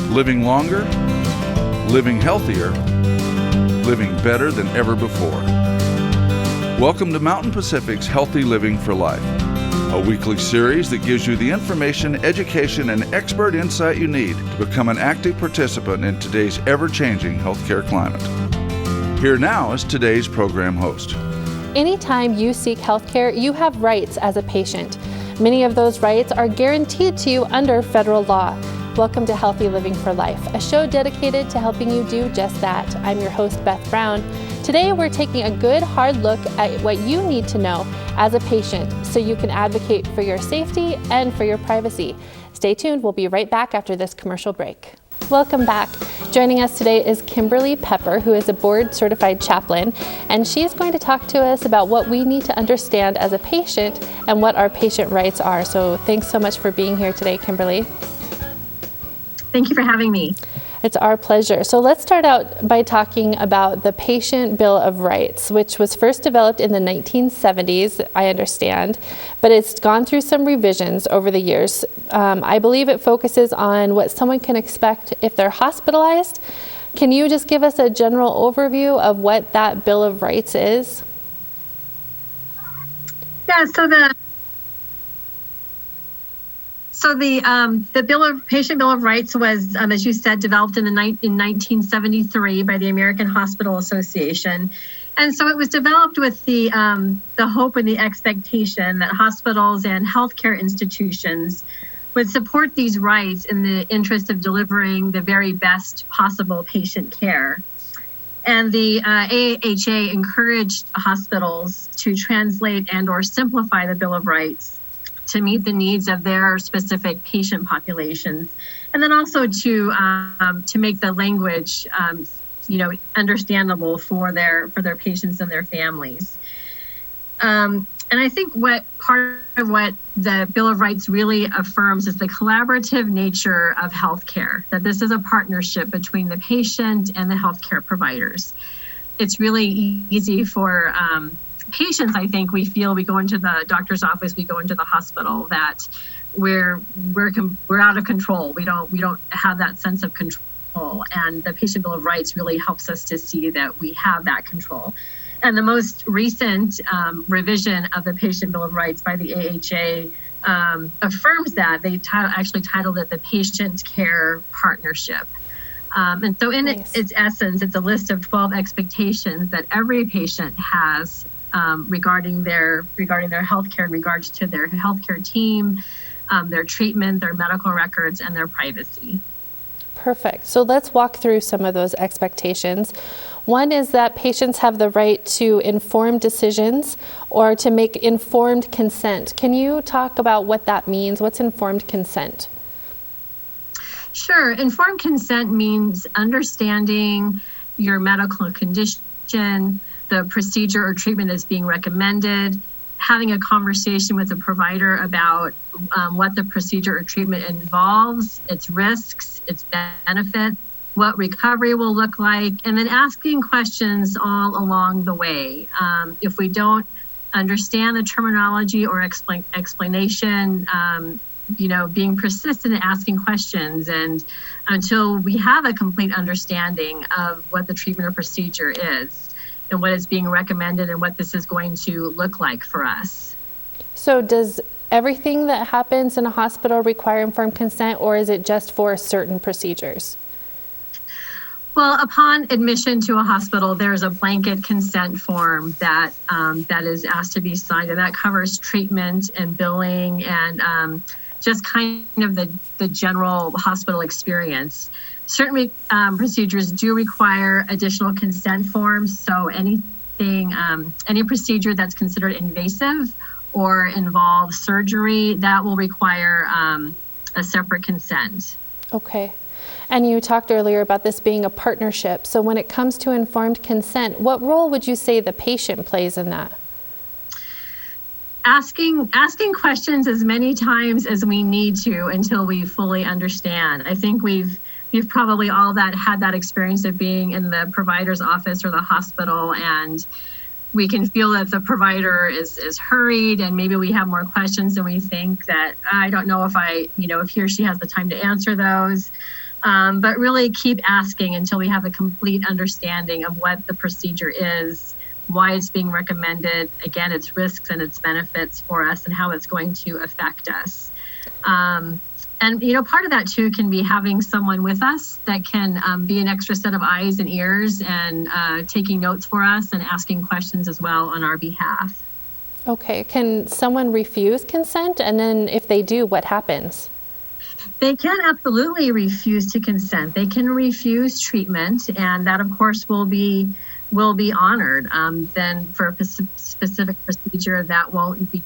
living longer, living healthier, living better than ever before. Welcome to Mountain Pacific's Healthy Living for Life, a weekly series that gives you the information, education, and expert insight you need to become an active participant in today's ever-changing healthcare climate. Here now is today's program host. Anytime you seek healthcare, you have rights as a patient. Many of those rights are guaranteed to you under federal law. Welcome to Healthy Living for Life, a show dedicated to helping you do just that. I'm your host, Beth Brown. Today, we're taking a good, hard look at what you need to know as a patient so you can advocate for your safety and for your privacy. Stay tuned. We'll be right back after this commercial break. Welcome back. Joining us today is Kimberly Pepper, who is a board-certified chaplain, and she's going to talk to us about what we need to understand as a patient and what our patient rights are. So thanks so much for being here today, Kimberly. Thank you for having me. It's our pleasure. So let's start out by talking about the Patient Bill of Rights, which was first developed in the 1970s, I understand, but it's gone through some revisions over the years. I believe it focuses on what someone can expect if they're hospitalized. Can you just give us a general overview of what that Bill of Rights is? Yeah, So the Patient Bill of Rights was, as you said, developed in 1973 by the American Hospital Association, and so it was developed with the hope and the expectation that hospitals and healthcare institutions would support these rights in the interest of delivering the very best possible patient care. And the AHA encouraged hospitals to translate and/or simplify the Bill of Rights to meet the needs of their specific patient populations, and then also to make the language, understandable for their patients and their families. And I think part of what the Bill of Rights really affirms is the collaborative nature of healthcare. That this is a partnership between the patient and the healthcare providers. It's really easy for patients, I think, we feel we go into the doctor's office, we go into the hospital, that we're out of control. We don't have that sense of control, and the Patient Bill of Rights really helps us to see that we have that control. And the most recent revision of the Patient Bill of Rights by the AHA affirms that. They actually titled it the Patient Care Partnership. And so in its essence, it's a list of 12 expectations that every patient has regarding their healthcare, in regards to their healthcare team, their treatment, their medical records, and their privacy. Perfect. So let's walk through some of those expectations. One is that patients have the right to informed decisions or to make informed consent. Can you talk about what that means? What's informed consent? Sure. Informed consent means understanding your medical condition, the procedure or treatment is being recommended, having a conversation with the provider about what the procedure or treatment involves, its risks, its benefits, what recovery will look like, and then asking questions all along the way. If we don't understand the terminology or explanation, being persistent in asking questions, and until we have a complete understanding of what the treatment or procedure is, and what is being recommended and what this is going to look like for us. So does everything that happens in a hospital require informed consent, or is it just for certain procedures? Well, upon admission to a hospital, there's a blanket consent form that is asked to be signed, and that covers treatment and billing and just kind of the general hospital experience. Certain procedures do require additional consent forms. So any procedure that's considered invasive or involves surgery, that will require a separate consent. Okay. And you talked earlier about this being a partnership. So when it comes to informed consent, what role would you say the patient plays in that? Asking questions as many times as we need to until we fully understand. I think we've probably all had that experience of being in the provider's office or the hospital, and we can feel that the provider is hurried, and maybe we have more questions than we think, that I don't know if he or she has the time to answer those. But really keep asking until we have a complete understanding of what the procedure is, why it's being recommended, again, its risks and its benefits for us, and how it's going to affect us. And, part of that too can be having someone with us that can be an extra set of eyes and ears and taking notes for us and asking questions as well on our behalf. Okay, can someone refuse consent? And then if they do, what happens? They can absolutely refuse to consent. They can refuse treatment, and that of course will be honored. Then for a specific procedure that won't be,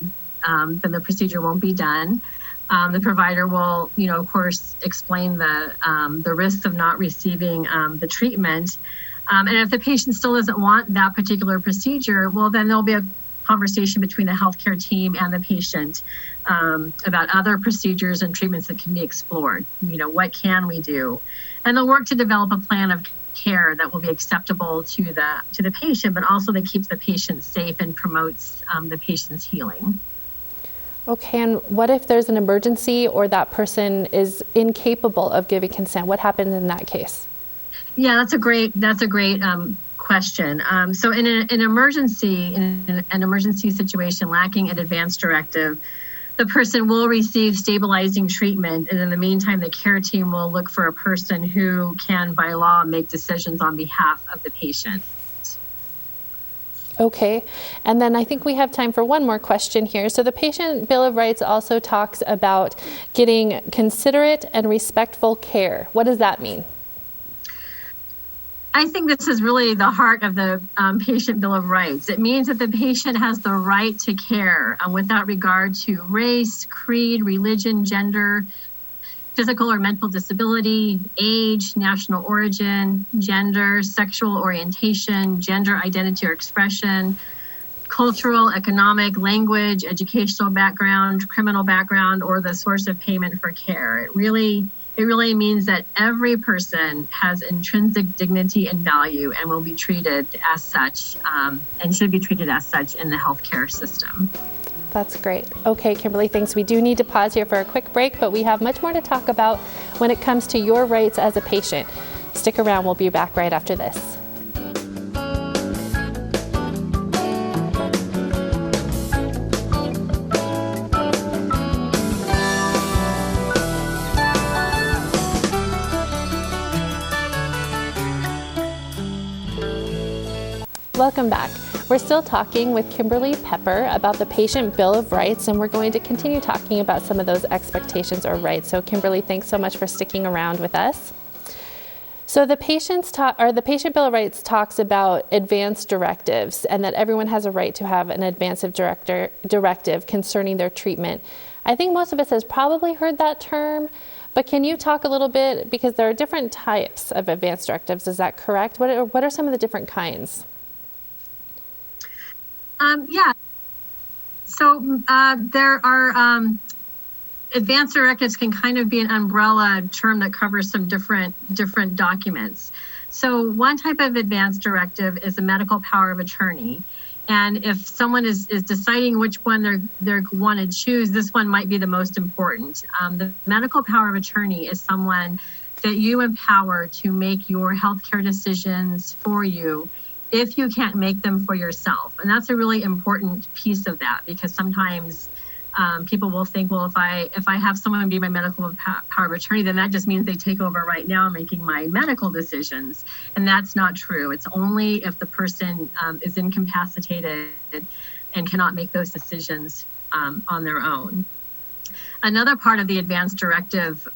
then the procedure won't be done. The provider will, of course, explain the risks of not receiving the treatment. And if the patient still doesn't want that particular procedure, well, then there'll be a conversation between the healthcare team and the patient about other procedures and treatments that can be explored. What can we do? And they'll work to develop a plan of care that will be acceptable to the patient, but also that keeps the patient safe and promotes the patient's healing. Okay, and what if there's an emergency or that person is incapable of giving consent? What happens in that case? Yeah, that's a great question. So in an emergency situation lacking an advance directive, the person will receive stabilizing treatment, and in the meantime, the care team will look for a person who can, by law, make decisions on behalf of the patient. Okay, and then I think we have time for one more question here. So the Patient Bill of Rights also talks about getting considerate and respectful care. What does that mean? I think this is really the heart of the Patient Bill of Rights. It means that the patient has the right to care without regard to race, creed, religion, gender, physical or mental disability, age, national origin, gender, sexual orientation, gender identity or expression, cultural, economic, language, educational background, criminal background, or the source of payment for care. It really means that every person has intrinsic dignity and value and will be treated as such and should be treated as such in the healthcare system. That's great. Okay, Kimberly, thanks. We do need to pause here for a quick break, but we have much more to talk about when it comes to your rights as a patient. Stick around. We'll be back right after this. Welcome back. We're still talking with Kimberly Pepper about the Patient Bill of Rights, and we're going to continue talking about some of those expectations or rights. So Kimberly, thanks so much for sticking around with us. So the Patient Bill of Rights talks about advance directives and that everyone has a right to have an advance directive concerning their treatment. I think most of us has probably heard that term, but can you talk a little bit, because there are different types of advance directives, is that correct? What are some of the different kinds? Yeah. So there are advance directives can kind of be an umbrella term that covers some different documents. So one type of advance directive is a medical power of attorney. And if someone is deciding which one they want to choose, this one might be the most important. The medical power of attorney is someone that you empower to make your healthcare decisions for you if you can't make them for yourself. And that's a really important piece of that, because sometimes people will think, well, if I have someone be my medical power of attorney, then that just means they take over right now making my medical decisions. And that's not true. It's only if the person is incapacitated and cannot make those decisions on their own. Another part of the advance directive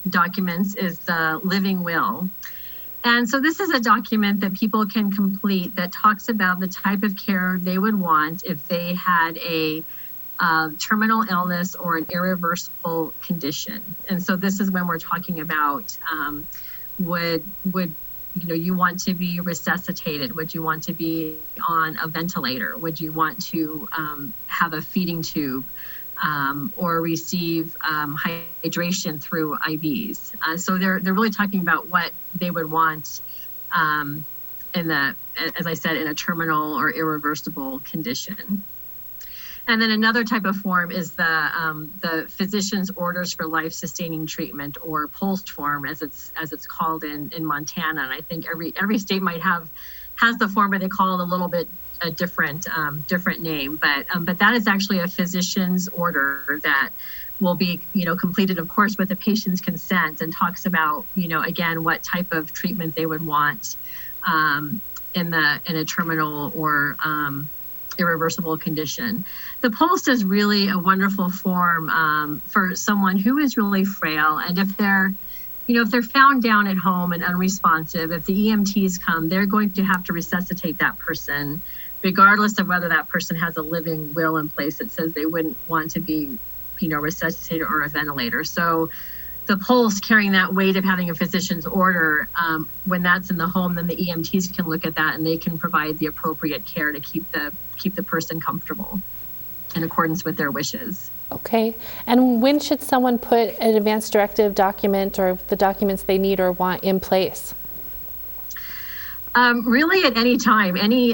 documents is the living will. And so this is a document that people can complete that talks about the type of care they would want if they had a terminal illness or an irreversible condition. And so this is when we're talking about would you want to be resuscitated? Would you want to be on a ventilator? Would you want to have a feeding tube? Or receive hydration through IVs. So they're really talking about what they would want as I said, in a terminal or irreversible condition. And then another type of form is the physician's orders for life-sustaining treatment, or POLST form, as it's called in Montana. And I think every state has the form, but they call it a little bit a different name. But that is actually a physician's order that will be, completed, of course, with the patient's consent, and talks about, again, what type of treatment they would want in a terminal or irreversible condition. The POLST is really a wonderful form for someone who is really frail, and if they're found down at home and unresponsive, if the EMTs come, they're going to have to resuscitate that person, regardless of whether that person has a living will in place that says they wouldn't want to be, resuscitated or a ventilator. So the POLST, carrying that weight of having a physician's order, when that's in the home, then the EMTs can look at that and they can provide the appropriate care to keep the person comfortable in accordance with their wishes. Okay. And when should someone put an advance directive document or the documents they need or want in place? Really at any time. Any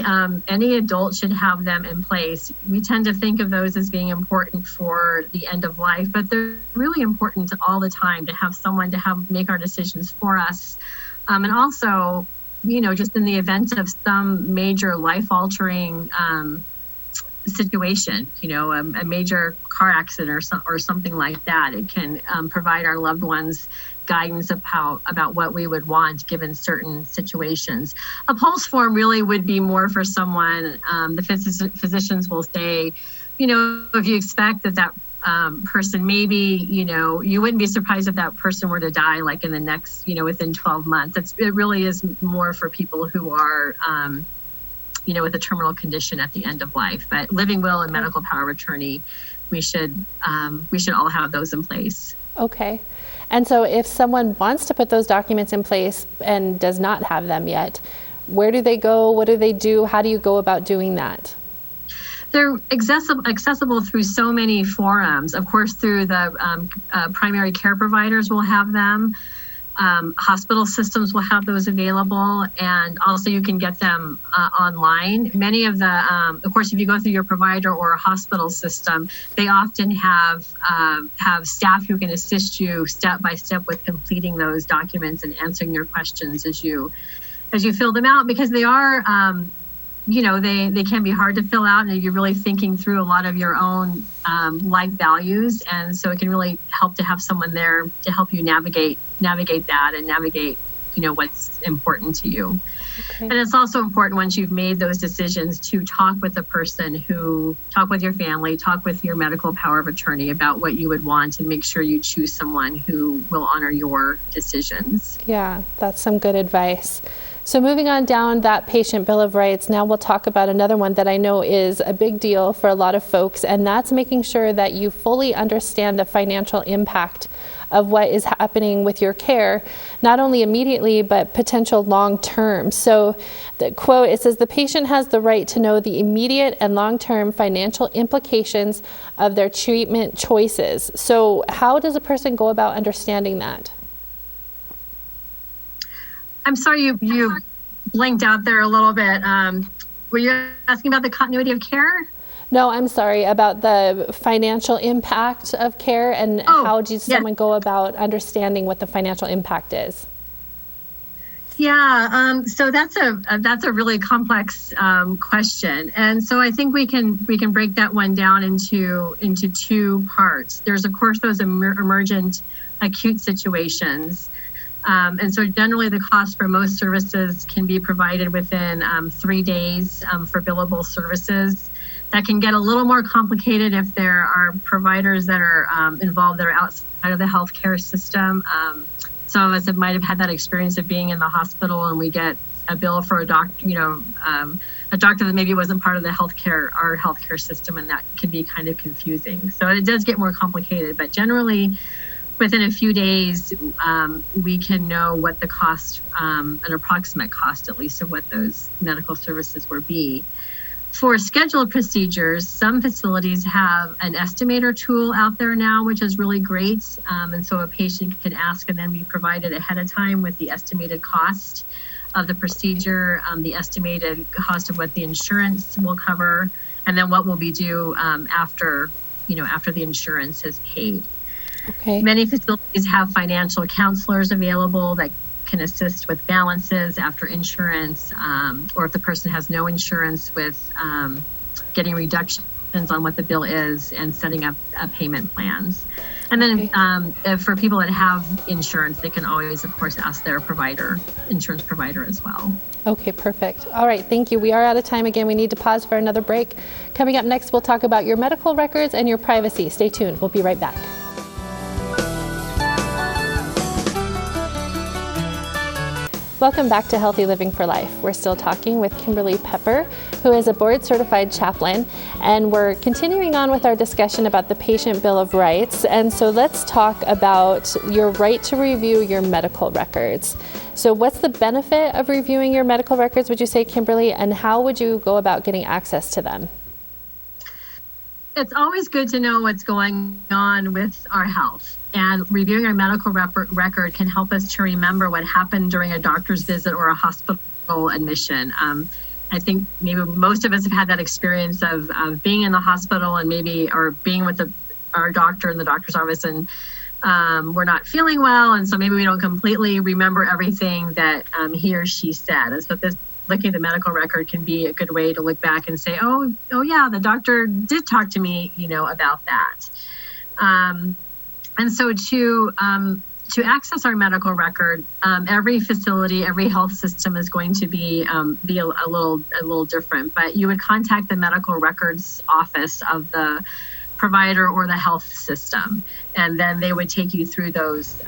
adult should have them in place. We tend to think of those as being important for the end of life, but they're really important all the time to have someone to make our decisions for us. And also, just in the event of some major life-altering situation, a major car accident or something like that, it can provide our loved ones guidance about what we would want given certain situations. A POLST form really would be more for someone, the physicians will say, if you expect that person, maybe, you wouldn't be surprised if that person were to die like in the next, within 12 months. It really is more for people who are, with a terminal condition at the end of life. But living will and medical power of attorney, we should all have those in place. Okay. And so if someone wants to put those documents in place and does not have them yet, where do they go? What do they do? How do you go about doing that? They're accessible through so many forums. Of course, through the primary care providers will have them. Hospital systems will have those available, and also you can get them online. Many of the, of course, if you go through your provider or a hospital system, they often have staff who can assist you step by step with completing those documents and answering your questions as you fill them out, because they are, they can be hard to fill out, and you're really thinking through a lot of your own life values, and so it can really help to have someone there to help you navigate that and navigate what's important to you. Okay. And it's also important, once you've made those decisions, to talk with the person talk with your family, talk with your medical power of attorney about what you would want, and make sure you choose someone who will honor your decisions. Yeah, that's some good advice. So moving on down that patient bill of rights, now we'll talk about another one that I know is a big deal for a lot of folks, and that's making sure that you fully understand the financial impact of what is happening with your care, not only immediately, but potential long-term. So the quote, it says, the patient has the right to know the immediate and long-term financial implications of their treatment choices. So how does a person go about understanding that? I'm sorry, you blinked out there a little bit. Were you asking about the continuity of care? No, I'm sorry, about the financial impact of care, and how does someone go about understanding what the financial impact is? Yeah, so that's a really complex question, and so I think we can break that one down into two parts. There's of course those emergent acute situations. And so generally the cost for most services can be provided within 3 days for billable services. That can get a little more complicated if there are providers that are involved that are outside of the healthcare system. Some of us might have had that experience of being in the hospital and we get a bill for a doctor, a doctor that maybe wasn't part of our healthcare system, and that can be kind of confusing. So it does get more complicated, but generally, within a few days, we can know what the cost, an approximate cost at least, of what those medical services will be. For scheduled procedures, some facilities have an estimator tool out there now, which is really great. And so a patient can ask and then be provided ahead of time with the estimated cost of the procedure, the estimated cost of what the insurance will cover, and then what will be due after the insurance has paid. Okay. Many facilities have financial counselors available that can assist with balances after insurance, or if the person has no insurance, with getting reductions on what the bill is and setting up payment plans. And then for people that have insurance, they can always, of course, ask their insurance provider as well. Okay, perfect. All right, thank you. We are out of time again. We need to pause for another break. Coming up next, we'll talk about your medical records and your privacy. Stay tuned. We'll be right back. Welcome back to Healthy Living for Life. We're still talking with Kimberly Pepper, who is a board-certified chaplain, and we're continuing on with our discussion about the Patient Bill of Rights. And so let's talk about your right to review your medical records. So what's the benefit of reviewing your medical records, would you say, Kimberly, and how would you go about getting access to them? It's always good to know what's going on with our health. And reviewing our medical record can help us to remember what happened during a doctor's visit or a hospital admission. I think maybe most of us have had that experience of being in the hospital and or being with our doctor in the doctor's office, and we're not feeling well. And so maybe we don't completely remember everything that he or she said. And so looking at the medical record can be a good way to look back and say, oh yeah, the doctor did talk to me, about that. And so to access our medical record, every facility, every health system is going to be a little different. But you would contact the medical records office of the provider or the health system, and then they would take you through those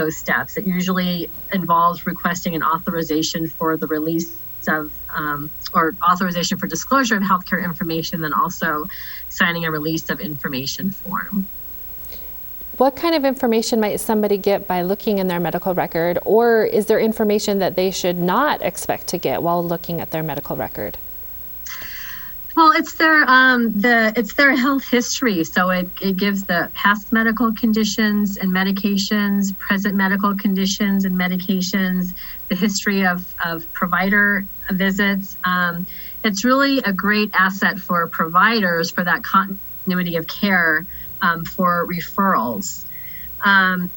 steps. It usually involves requesting an authorization for the release of or authorization for disclosure of healthcare information, then also signing a release of information form. What kind of information might somebody get by looking in their medical record, or is there information that they should not expect to get while looking at their medical record? Well, it's their health history. So it gives the past medical conditions and medications, present medical conditions and medications, the history of provider visits. It's really a great asset for providers for that continuity of care. For referrals. Some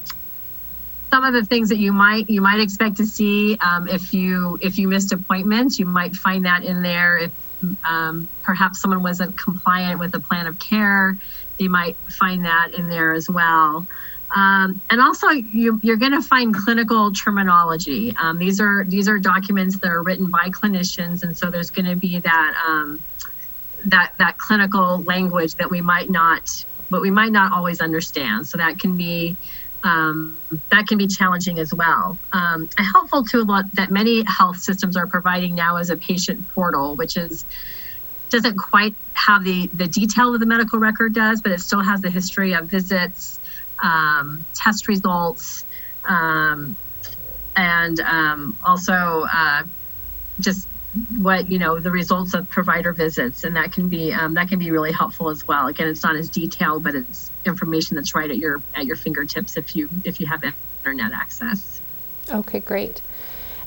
of the things that you might expect to see if you missed appointments, you might find that in there. If perhaps someone wasn't compliant with the plan of care, you might find that in there as well. And also you're going to find clinical terminology. These are documents that are written by clinicians, and so there's going to be that clinical language that we might not always understand. So that can be challenging as well. A helpful tool that many health systems are providing now is a patient portal, which doesn't quite have the detail that the medical record does, but it still has the history of visits, test results, and also just what the results of provider visits, and that can be really helpful as well. Again, it's not as detailed, but it's information that's right at your fingertips if you have internet access. Okay, great.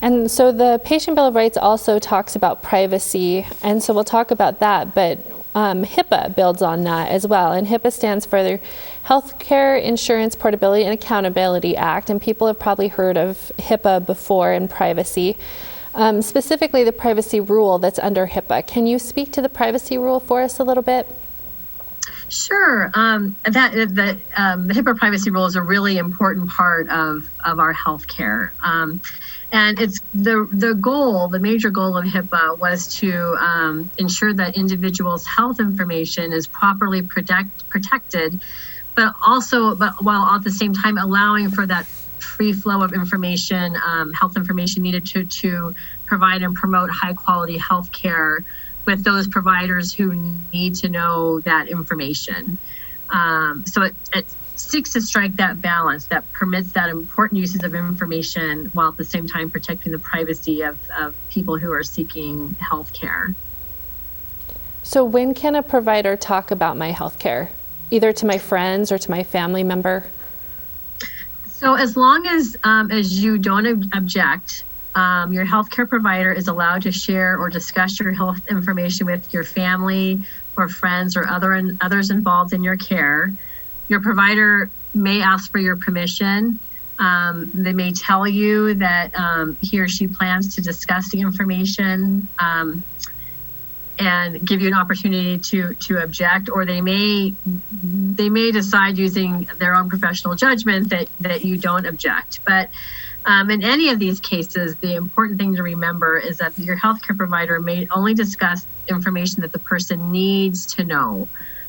And so the Patient Bill of Rights also talks about privacy, and so we'll talk about that, but HIPAA builds on that as well. And HIPAA stands for the Healthcare Insurance Portability and Accountability Act, and people have probably heard of HIPAA before in privacy. Specifically the privacy rule that's under HIPAA. Can you speak to the privacy rule for us a little bit? Sure. The HIPAA privacy rule is a really important part of our healthcare. And it's the major goal of HIPAA was to ensure that individuals' health information is properly protected, but while at the same time allowing for that free flow of information, health information needed to provide and promote high quality health care with those providers who need to know that information. So it seeks to strike that balance that permits that important uses of information while at the same time protecting the privacy of people who are seeking health care. So when can a provider talk about my health care, either to my friends or to my family member? So as long as you don't object, Your healthcare provider is allowed to share or discuss your health information with your family or friends or others involved in your care. Your provider may ask for your permission. They may tell you that he or she plans to discuss the information and give you an opportunity to object, or they may decide using their own professional judgment that you don't object. But in any of these cases, the important thing to remember is that your healthcare provider may only discuss information that the person needs to know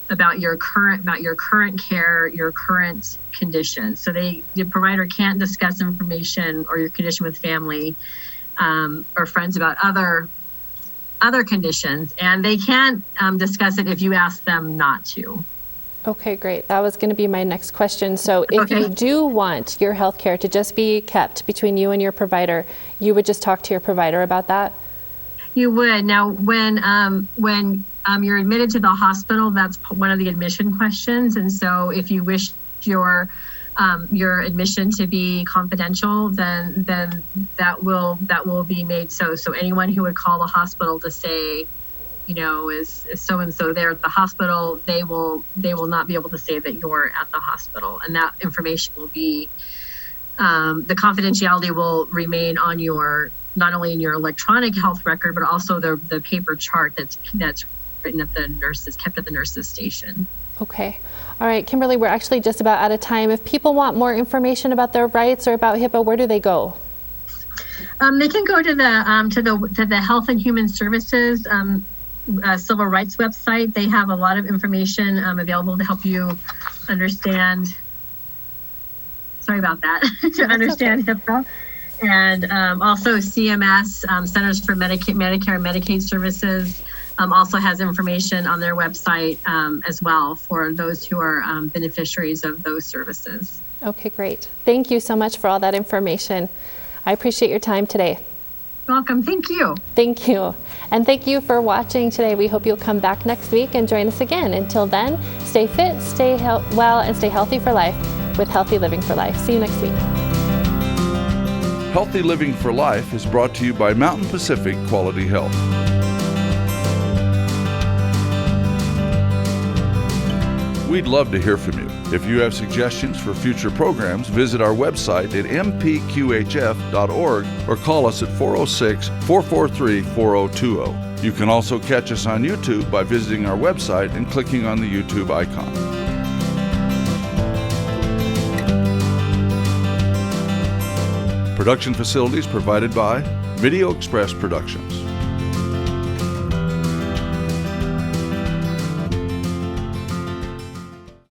about your current care, your current condition. So the provider can't discuss information or your condition with family or friends about other conditions, and they can't discuss it if you ask them not to. Okay, great. That was going to be my next question. So if you do want your health care to just be kept between you and your provider, you would just talk to your provider about that? You would. Now, when you're admitted to the hospital, that's one of the admission questions. And so if you wish your admission to be confidential, then that will be made so. So anyone who would call the hospital to say, is so-and-so there at the hospital, they will not be able to say that you're at the hospital. And that information will be, the confidentiality will remain on not only in your electronic health record, but also the paper chart that's written at kept at the nurse's station. Okay. All right, Kimberly, we're actually just about out of time. If people want more information about their rights or about HIPAA, where do they go? They can go to the Health and Human Services Civil Rights website. They have a lot of information available to help you understand. Sorry about that. To understand HIPAA. And also CMS, Centers for Medicare and Medicaid Services, also has information on their website as well for those who are beneficiaries of those services. Okay, great. Thank you so much for all that information. I appreciate your time today. Welcome. Thank you. Thank you. And thank you for watching today. We hope you'll come back next week and join us again. Until then, stay fit, stay well, and stay healthy for life with Healthy Living for Life. See you next week. Healthy Living for Life is brought to you by Mountain Pacific Quality Health. We'd love to hear from you. If you have suggestions for future programs, visit our website at mpqhf.org or call us at 406-443-4020. You can also catch us on YouTube by visiting our website and clicking on the YouTube icon. Production facilities provided by Video Express Productions.